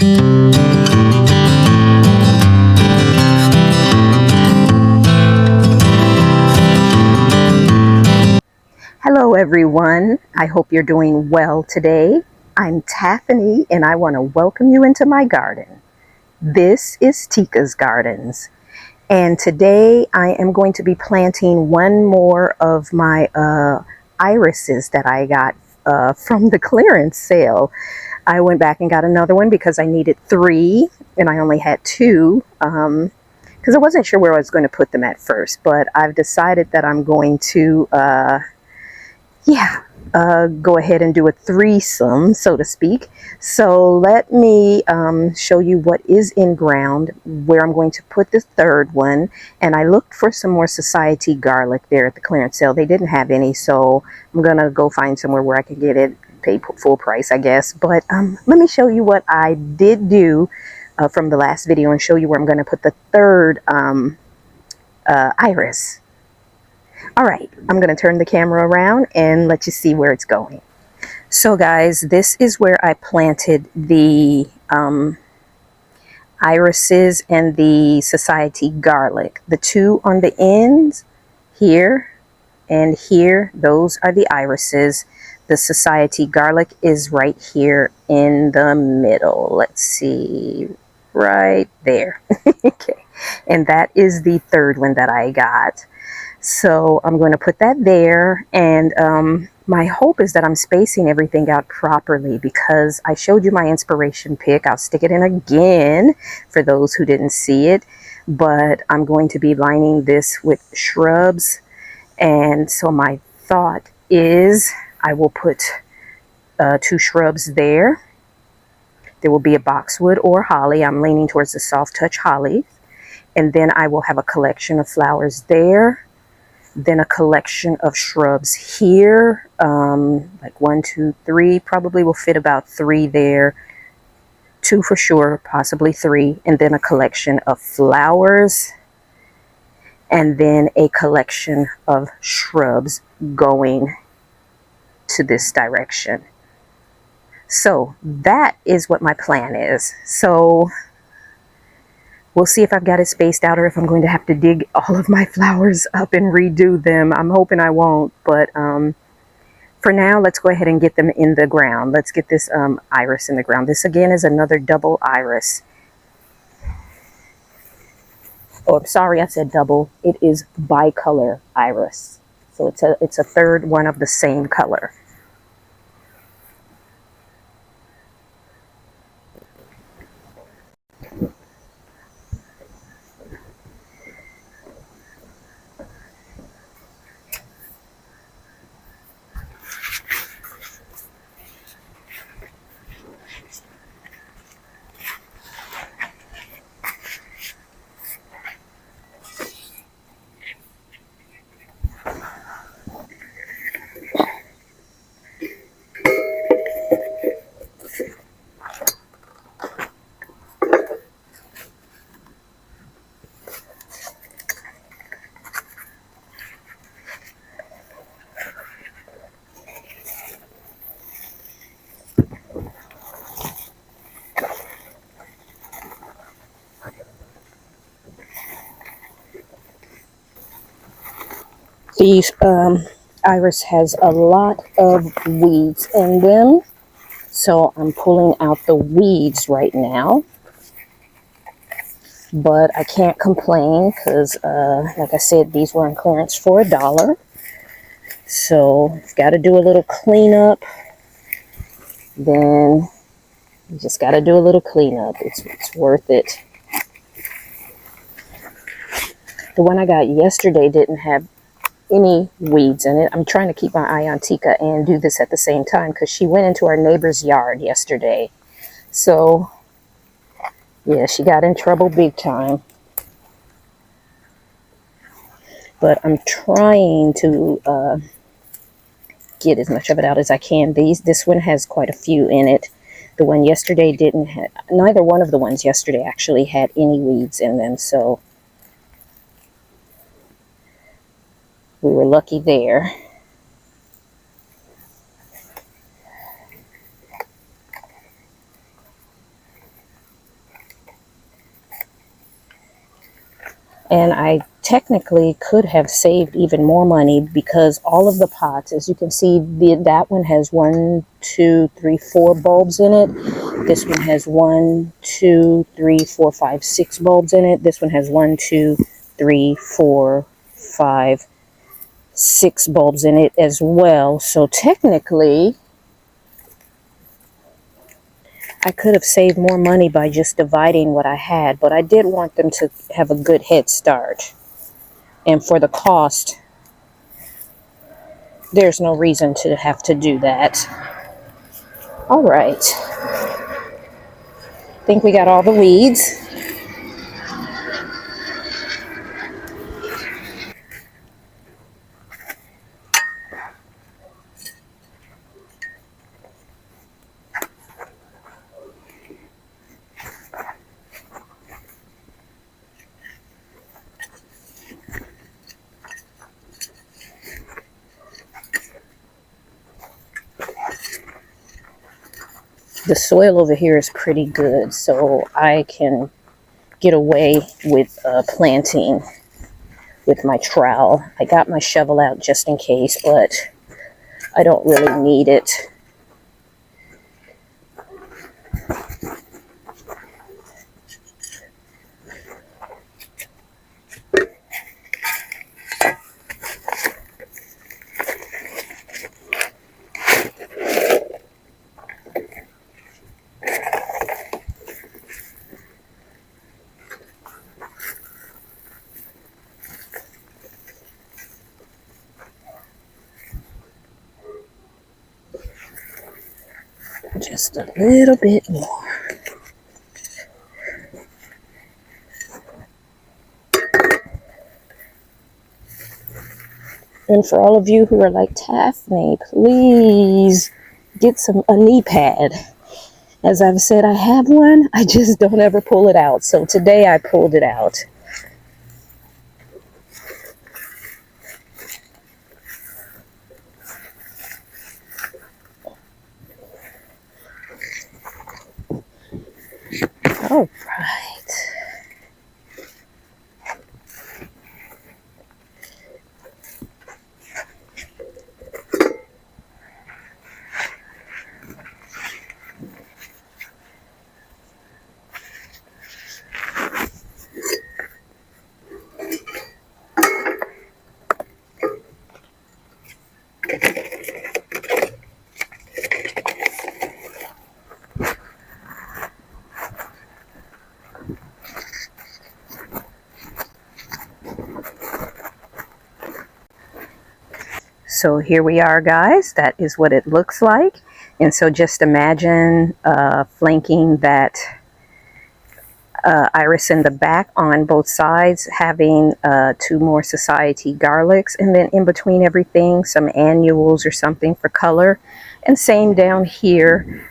Hello everyone, I hope you're doing well today. I'm Taffany and I want to welcome you into my garden. This is Tika's Gardens and today I am going to be planting one more of my irises that I got from the clearance sale. I went back and got another one because I needed 3 and I only had 2 because I wasn't sure where I was going to put them at first, but I've decided that I'm going to go ahead and do a threesome, so to speak. So let me show you what is in ground, where I'm going to put the third one. And I looked for some more society garlic there at the clearance sale. They didn't have any, so I'm gonna go find somewhere where I can get it, pay full price, I guess. But let me show you what I did do from the last video and show you where I'm gonna put the third iris. All right, I'm going to turn the camera around and let you see where it's going. So guys, this is where I planted the irises and the society garlic. The 2 on the ends, here and here, those are the irises. The society garlic is right here in the middle. Let's see, right there. Okay, and that is the third one that I got. So I'm going to put that there, and my hope is that I'm spacing everything out properly because I showed you my inspiration pick. I'll stick it in again for those who didn't see it, but I'm going to be lining this with shrubs, and so my thought is I will put 2 shrubs there. There will be a boxwood or holly. I'm leaning towards the soft touch holly, and then I will have a collection of flowers there. Then a collection of shrubs here, like 1, 2, 3, probably will fit about 3 there, 2 for sure, possibly 3, and then a collection of flowers, and then a collection of shrubs going to this direction. So that is what my plan is. So we'll see if I've got it spaced out or if I'm going to have to dig all of my flowers up and redo them. I'm hoping I won't, but for now, let's go ahead and get them in the ground. Let's get this iris in the ground. This again is another double iris. Oh, I'm sorry, I said double. It is bicolor iris. So it's a third one of the same color. These iris has a lot of weeds in them, so I'm pulling out the weeds right now. But I can't complain because, like I said, these were on clearance for $1. So got to do a little cleanup. Then you just got to do a little cleanup. It's worth it. The one I got yesterday didn't have any weeds in it. I'm trying to keep my eye on Tika and do this at the same time because she went into our neighbor's yard yesterday. So yeah, she got in trouble big time. But I'm trying to get as much of it out as I can. This one has quite a few in it. The one yesterday didn't have, neither one of the ones yesterday actually had any weeds in them, so we were lucky there. And I technically could have saved even more money because all of the pots, as you can see, that one has 1, 2, 3, 4 bulbs in it. This one has 1, 2, 3, 4, 5, 6 bulbs in it. This one has 1, 2, 3, 4, 5, 6 bulbs in it as well. So technically, I could have saved more money by just dividing what I had, but I did want them to have a good head start. And for the cost, there's no reason to have to do that. All right. Think we got all the weeds. The soil over here is pretty good, so I can get away with planting with my trowel. I got my shovel out just in case, but I don't really need it. Just a little bit more. And for all of you who are like, Taffany, please get a knee pad. As I've said, I have one. I just don't ever pull it out. So today I pulled it out. All right. So here we are, guys. That is what it looks like. And so just imagine flanking that iris in the back on both sides, having 2 more society garlics, and then in between everything, some annuals or something for color. And same down here.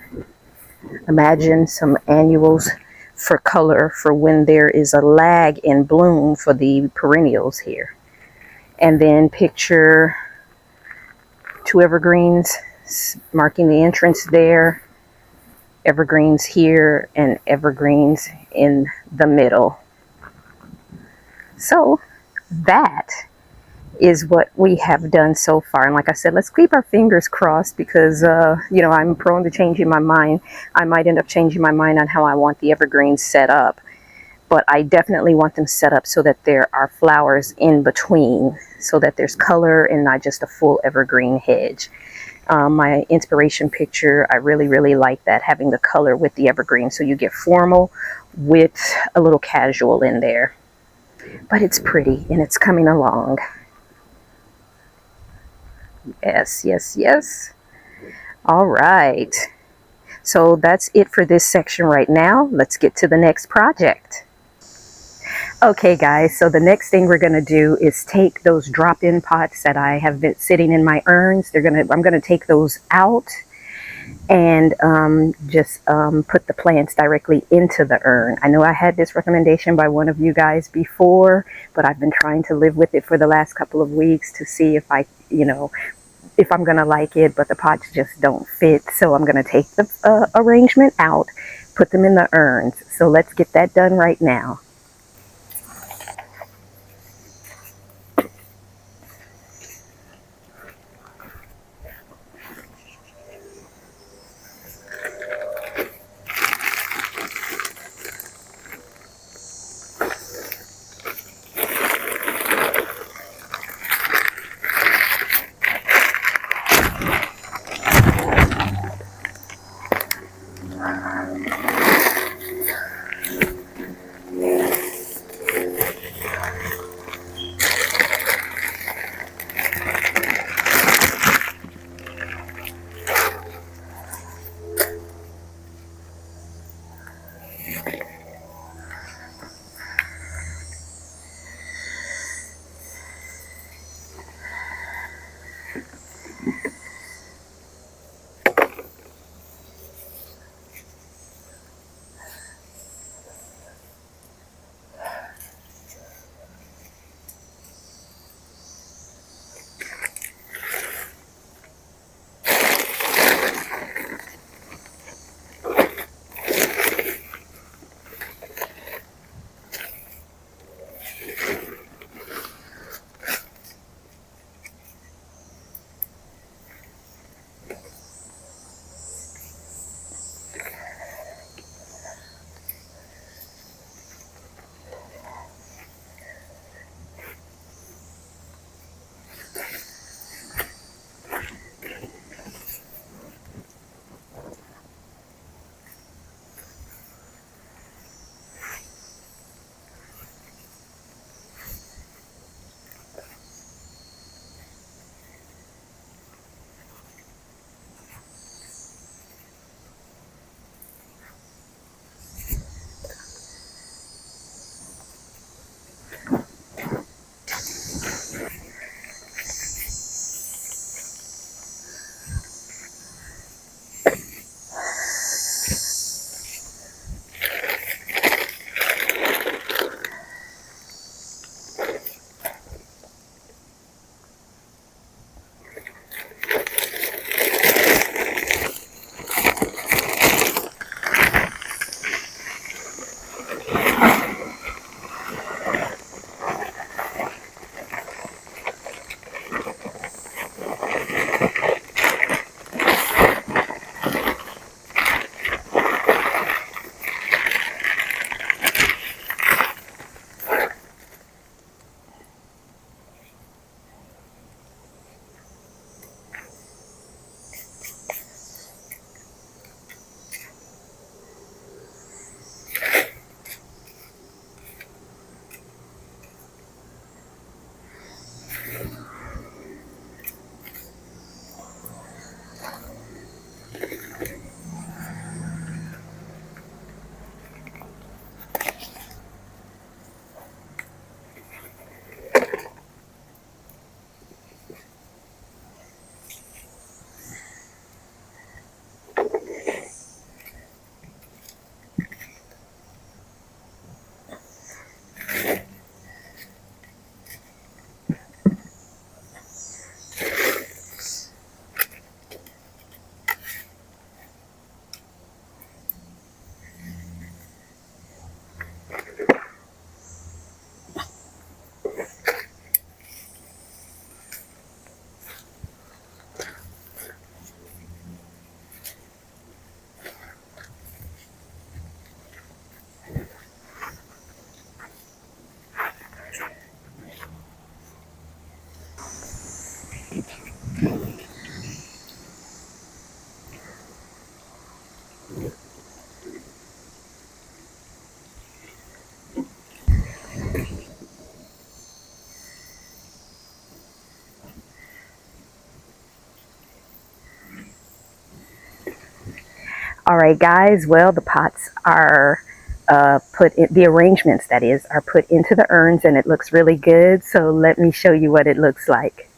Imagine some annuals for color for when there is a lag in bloom for the perennials here. And then picture 2 evergreens marking the entrance there, evergreens here, and evergreens in the middle. So that is what we have done so far. And like I said, let's keep our fingers crossed because, you know, I'm prone to changing my mind. I might end up changing my mind on how I want the evergreens set up. But I definitely want them set up so that there are flowers in between, so that there's color and not just a full evergreen hedge. My inspiration picture, I really like that, having the color with the evergreen, so you get formal with a little casual in there. But it's pretty and it's coming along. Yes. All right. So that's it for this section right now. Let's get to the next project. Okay guys, so the next thing we're going to do is take those drop-in pots that I have been sitting in my urns. I'm going to take those out and just put the plants directly into the urn. I know I had this recommendation by one of you guys before, but I've been trying to live with it for the last couple of weeks to see if if I'm going to like it, but the pots just don't fit. So I'm going to take the arrangement out, put them in the urns. So let's get that done right now. All right, guys. Well, the pots are the arrangements, that is, are put into the urns, and it looks really good. So let me show you what it looks like.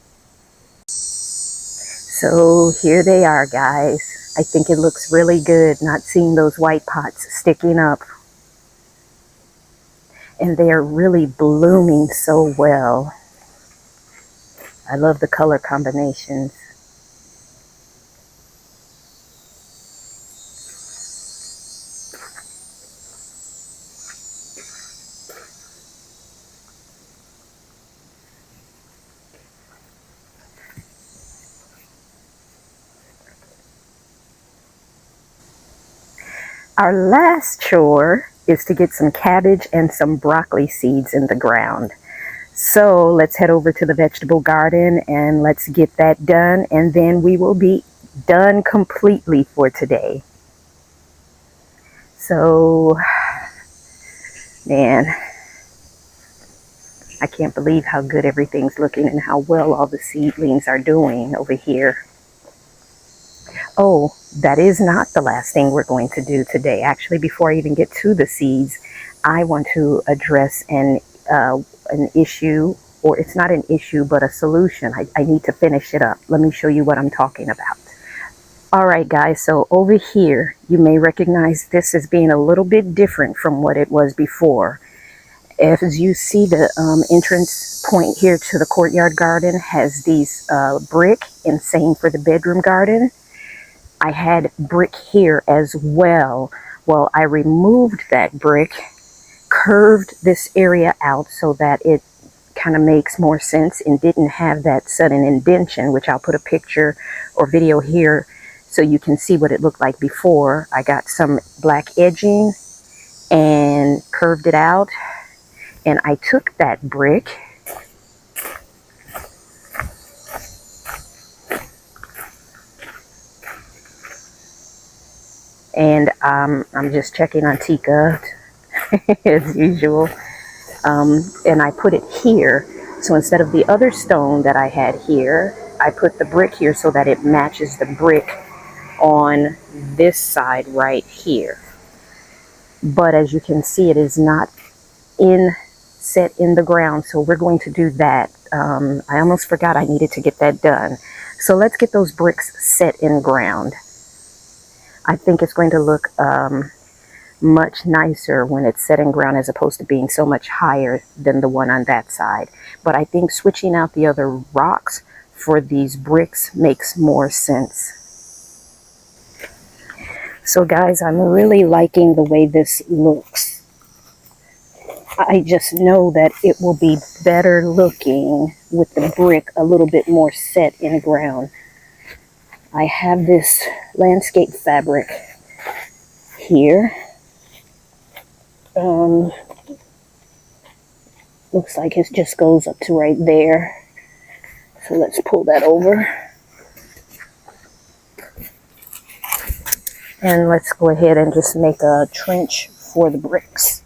So here they are, guys. I think it looks really good, not seeing those white pots sticking up. And they are really blooming so well. I love the color combinations. Our last chore is to get some cabbage and some broccoli seeds in the ground. So let's head over to the vegetable garden and let's get that done, and then we will be done completely for today. So, man, I can't believe how good everything's looking and how well all the seedlings are doing over here. Oh, that is not the last thing we're going to do today. Actually, before I even get to the seeds, I want to address an issue, or it's not an issue, but a solution. I need to finish it up. Let me show you what I'm talking about. All right, guys, so over here, you may recognize this as being a little bit different from what it was before. As you see, the entrance point here to the courtyard garden has these brick, and same for the bedroom garden. I had brick here as well. Well, I removed that brick, curved this area out so that it kind of makes more sense and didn't have that sudden indentation, which I'll put a picture or video here so you can see what it looked like before. I got some black edging and curved it out, and I took that brick and I'm just checking on Tika as usual, and I put it here. So instead of the other stone that I had here, I put the brick here so that it matches the brick on this side right here. But as you can see, it is not set in the ground, so we're going to do that. I almost forgot I needed to get that done. So let's get those bricks set in ground. I think it's going to look much nicer when it's set in ground as opposed to being so much higher than the one on that side. But I think switching out the other rocks for these bricks makes more sense. So guys, I'm really liking the way this looks. I just know that it will be better looking with the brick a little bit more set in ground. I have this landscape fabric here. Looks like it just goes up to right there. So let's pull that over. And let's go ahead and just make a trench for the bricks.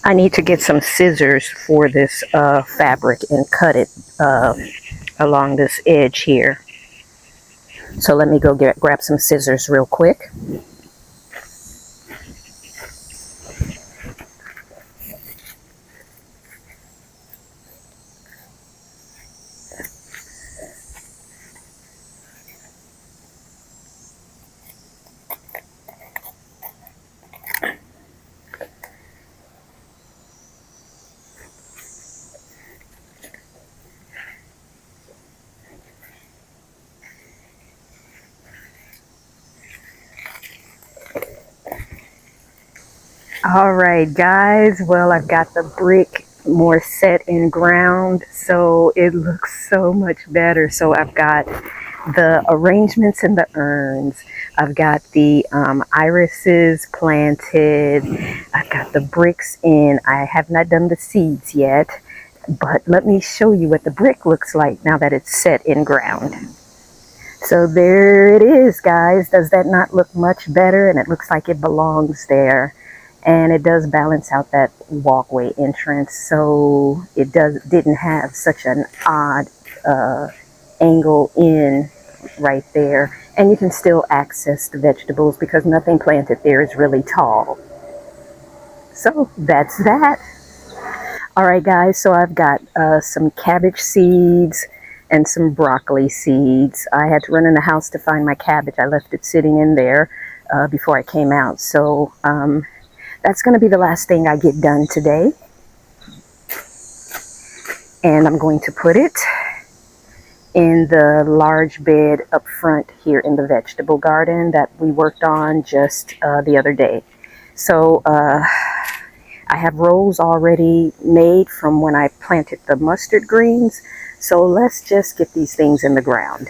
I need to get some scissors for this fabric and cut it along this edge here. So let me go grab some scissors real quick. All right, guys. Well, I've got the brick more set in ground, so it looks so much better. So I've got the arrangements in the urns. I've got the irises planted. I've got the bricks in. I have not done the seeds yet, but let me show you what the brick looks like now that it's set in ground. So there it is, guys. Does that not look much better? And it looks like it belongs there. And it does balance out that walkway entrance, so it didn't have such an odd angle in right there. And you can still access the vegetables because nothing planted there is really tall. So that's that. All right, guys, so I've got some cabbage seeds and some broccoli seeds. I had to run in the house to find my cabbage. I left it sitting in there before I came out. So that's going to be the last thing I get done today. And I'm going to put it in the large bed up front here in the vegetable garden that we worked on just the other day. So I have rows already made from when I planted the mustard greens. So let's just get these things in the ground.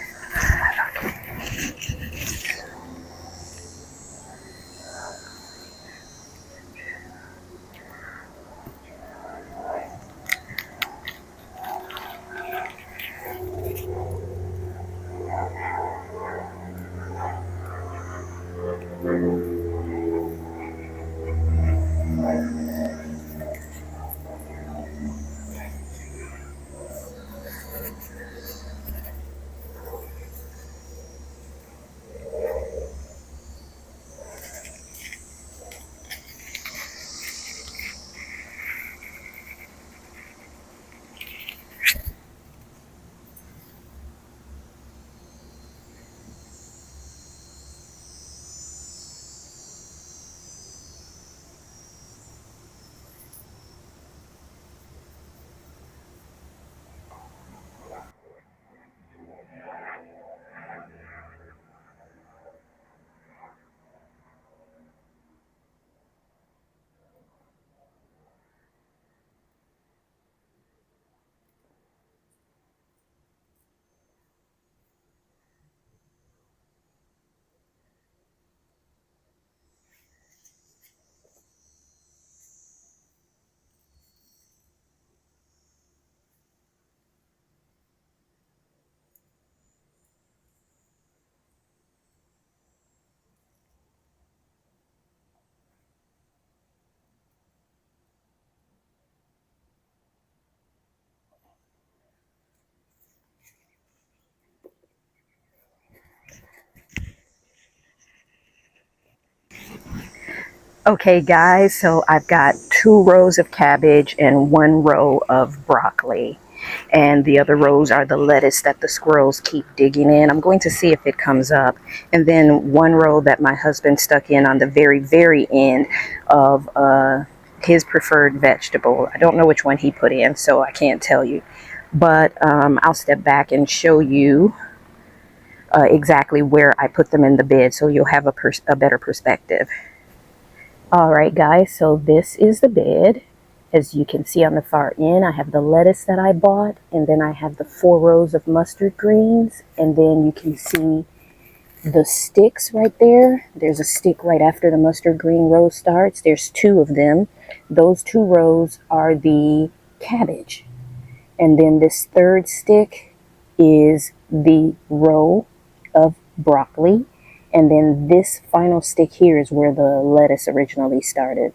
Okay, guys, so I've got 2 rows of cabbage and 1 row of broccoli. And the other rows are the lettuce that the squirrels keep digging in. I'm going to see if it comes up. And then 1 row that my husband stuck in on the very, very end of his preferred vegetable. I don't know which one he put in, so I can't tell you. But I'll step back and show you exactly where I put them in the bed so you'll have a better perspective. All right, guys, so this is the bed. As you can see on the far end, I have the lettuce that I bought, and then I have the 4 rows of mustard greens, and then you can see the sticks right there. There's a stick right after the mustard green row starts. There's 2 of them. Those 2 rows are the cabbage. And then this 3rd stick is the row of broccoli. And then this final stick here is where the lettuce originally started.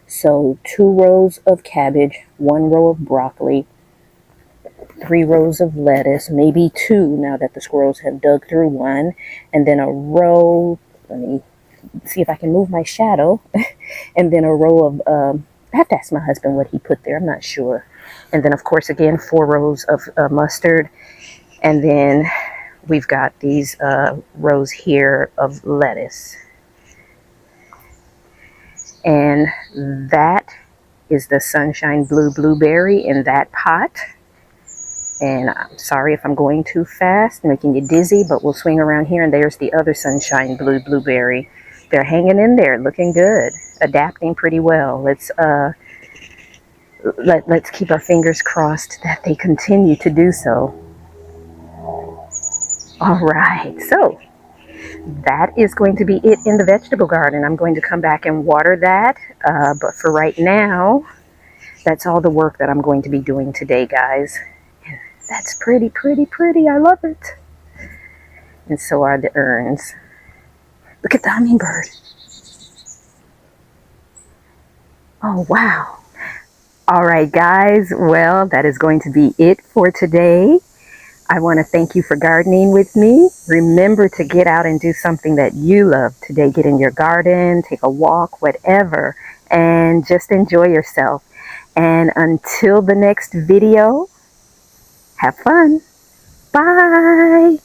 So 2 rows of cabbage, 1 row of broccoli, 3 rows of lettuce, maybe 2 now that the squirrels have dug through one, and then a row, let me see if I can move my shadow, and then a row of, I have to ask my husband what he put there, I'm not sure. And then of course again 4 rows of mustard, and then we've got these rows here of lettuce. And that is the sunshine blue blueberry in that pot. And I'm sorry if I'm going too fast, making you dizzy, but we'll swing around here, and there's the other sunshine blue blueberry. They're hanging in there, looking good, adapting pretty well. Let's keep our fingers crossed that they continue to do so. All right, so that is going to be it in the vegetable garden. I'm going to come back and water that, but for right now, that's all the work that I'm going to be doing today, guys. And that's pretty, pretty, pretty. I love it. And so are the urns. Look at the hummingbird. Oh, wow. All right, guys. Well, that is going to be it for today. I want to thank you for gardening with me. Remember to get out and do something that you love today. Get in your garden, take a walk, whatever, and just enjoy yourself. And until the next video, have fun. Bye.